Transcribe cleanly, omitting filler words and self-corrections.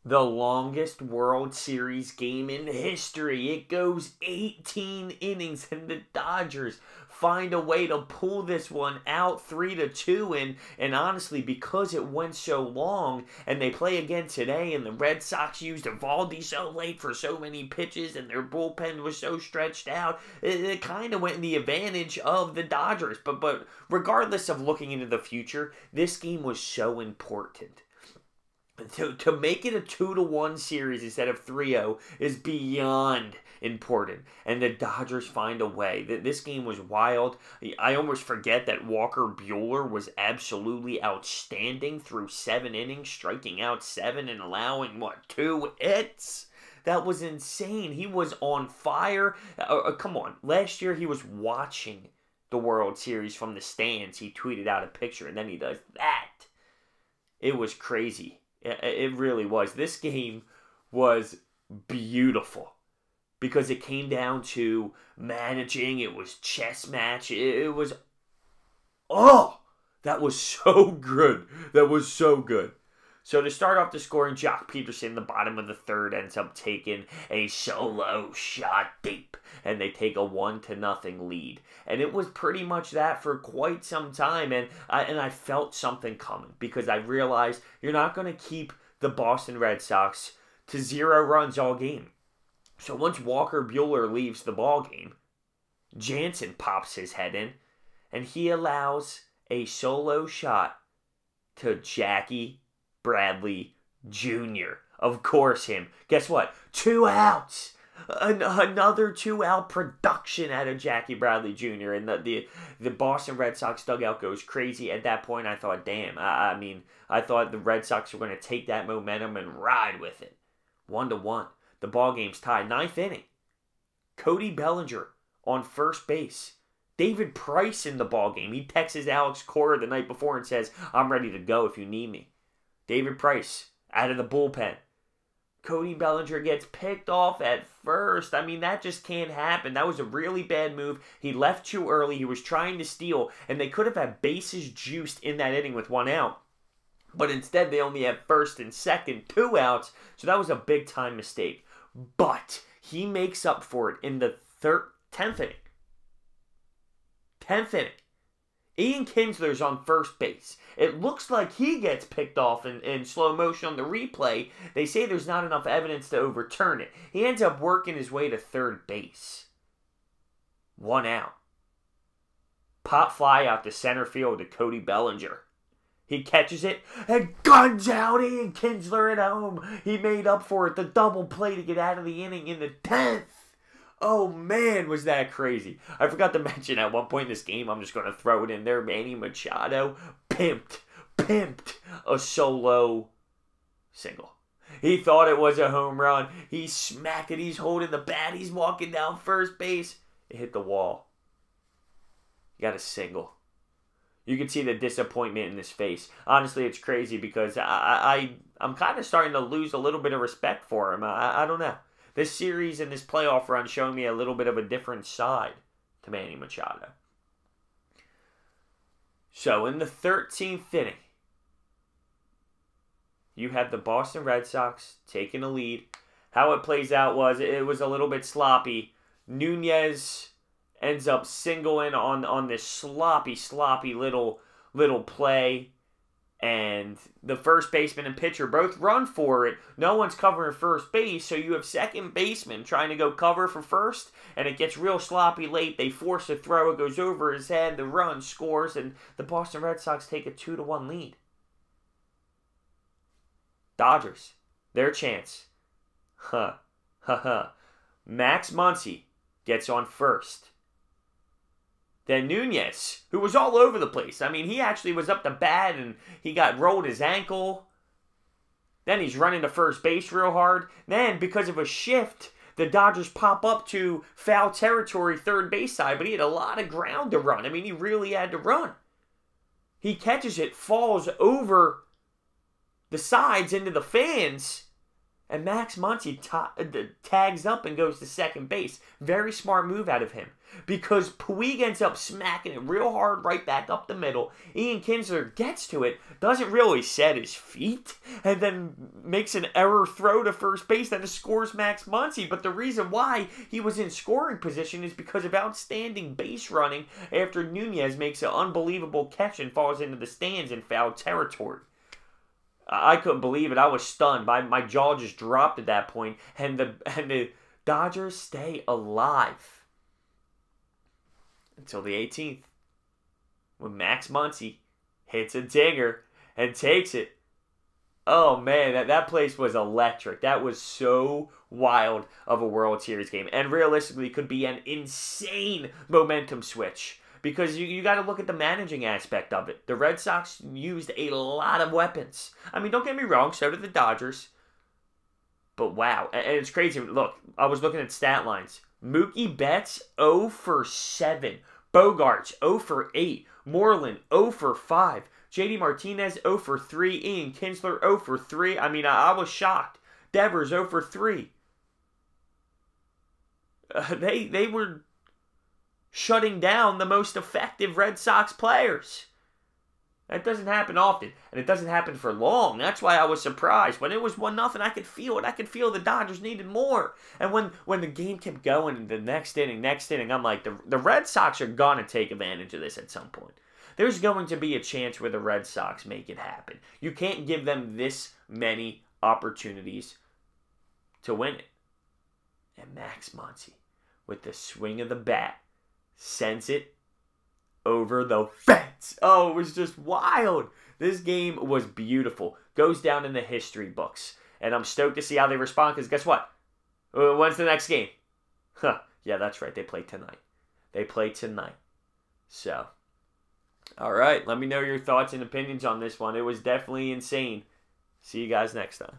The longest World Series game in history. It goes 18 innings, and the Dodgers find a way to pull this one out 3-2. And honestly, because it went so long, and they play again today, and the Red Sox used Evaldi so late for so many pitches, and their bullpen was so stretched out, it kind of went in the advantage of the Dodgers. But regardless of looking into the future, this game was so important. To make it a 2-1 series instead of 3-0 is beyond important. And the Dodgers find a way. This game was wild. I almost forget that Walker Buehler was absolutely outstanding through 7 innings, striking out 7 and allowing, 2 hits? That was insane. He was on fire. Come on. Last year he was watching the World Series from the stands. He tweeted out a picture, and then he does that. It was crazy. It really was. This game was beautiful because it came down to managing. It was chess match. It was, that was so good. That was so good. So to start off the scoring, Jock Peterson, the bottom of the third, ends up taking a solo shot deep, and they take a 1-0 lead. And it was pretty much that for quite some time, and I felt something coming because I realized you're not going to keep the Boston Red Sox to 0 runs all game. So once Walker Buehler leaves the ball game, Jansen pops his head in, and he allows a solo shot to Jackie Bradley Jr. Of course him. Guess what? 2 outs. Another 2-out production out of Jackie Bradley Jr. And the Boston Red Sox dugout goes crazy. At that point, I thought, damn. I thought the Red Sox were going to take that momentum and ride with it. 1-1. The ball game's tied. 9th inning. Cody Bellinger on first base. David Price in the ball game. He texts Alex Cora the night before and says, I'm ready to go if you need me. David Price out of the bullpen. Cody Bellinger gets picked off at first. That just can't happen. That was a really bad move. He left too early. He was trying to steal, and they could have had bases juiced in that inning with 1 out. But instead, they only had first and second, 2 outs. So that was a big-time mistake. But he makes up for it in the 10th inning. 10th inning. Ian Kinsler's on first base. It looks like he gets picked off in slow motion on the replay. They say there's not enough evidence to overturn it. He ends up working his way to third base. 1 out. Pop fly out to center field to Cody Bellinger. He catches it and guns out Ian Kinsler at home. He made up for it. The double play to get out of the inning in the 10th. Oh, man, was that crazy. I forgot to mention at one point in this game, I'm just going to throw it in there, Manny Machado pimped a solo single. He thought it was a home run. He smacked it. He's holding the bat. He's walking down first base. It hit the wall. He got a single. You can see the disappointment in his face. Honestly, it's crazy because I'm kind of starting to lose a little bit of respect for him. I don't know. This series and this playoff run showing me a little bit of a different side to Manny Machado. So in the 13th inning, you have the Boston Red Sox taking a lead. How it plays out was it was a little bit sloppy. Nunez ends up singling on this sloppy little play. And the first baseman and pitcher both run for it. No one's covering first base, so you have second baseman trying to go cover for first, and it gets real sloppy late. They force a throw, it goes over his head, the run scores, and the Boston Red Sox take a 2-1 lead. Dodgers, their chance. Max Muncy gets on first. Then Nunez, who was all over the place. He actually was up to bat and he rolled his ankle. Then he's running to first base real hard. Then, because of a shift, the Dodgers pop up to foul territory third base side, but he had a lot of ground to run. He really had to run. He catches it, falls over the sides into the fans, And Max Muncy tags up and goes to second base. Very smart move out of him. Because Puig ends up smacking it real hard right back up the middle. Ian Kinsler gets to it, doesn't really set his feet, and then makes an error throw to first base that scores Max Muncy. But the reason why he was in scoring position is because of outstanding base running after Nunez makes an unbelievable catch and falls into the stands in foul territory. I couldn't believe it. I was stunned. My jaw just dropped at that point. And the Dodgers stay alive until the 18th, when Max Muncy hits a dinger and takes it. Oh man, that place was electric. That was so wild of a World Series game, and realistically could be an insane momentum switch. Because you got to look at the managing aspect of it. The Red Sox used a lot of weapons. I mean, don't get me wrong, so did the Dodgers. But wow, and it's crazy. Look, I was looking at stat lines. Mookie Betts, 0 for 7. Bogarts, 0 for 8. Moreland, 0 for 5. JD Martinez, 0 for 3. Ian Kinsler, 0 for 3. I mean, I was shocked. Devers, 0 for 3. They were shutting down the most effective Red Sox players. That doesn't happen often, and it doesn't happen for long. That's why I was surprised. When it was 1-0, I could feel it. I could feel the Dodgers needed more. And when the game kept going, the next inning, I'm like, the Red Sox are going to take advantage of this at some point. There's going to be a chance where the Red Sox make it happen. You can't give them this many opportunities to win it. And Max Muncy, with the swing of the bat, sends it over the fence. Oh, it was just wild. This game was beautiful. Goes down in the history books. And I'm stoked to see how they respond, because guess what? When's the next game? Yeah, that's right. They play tonight. So, all right. Let me know your thoughts and opinions on this one. It was definitely insane. See you guys next time.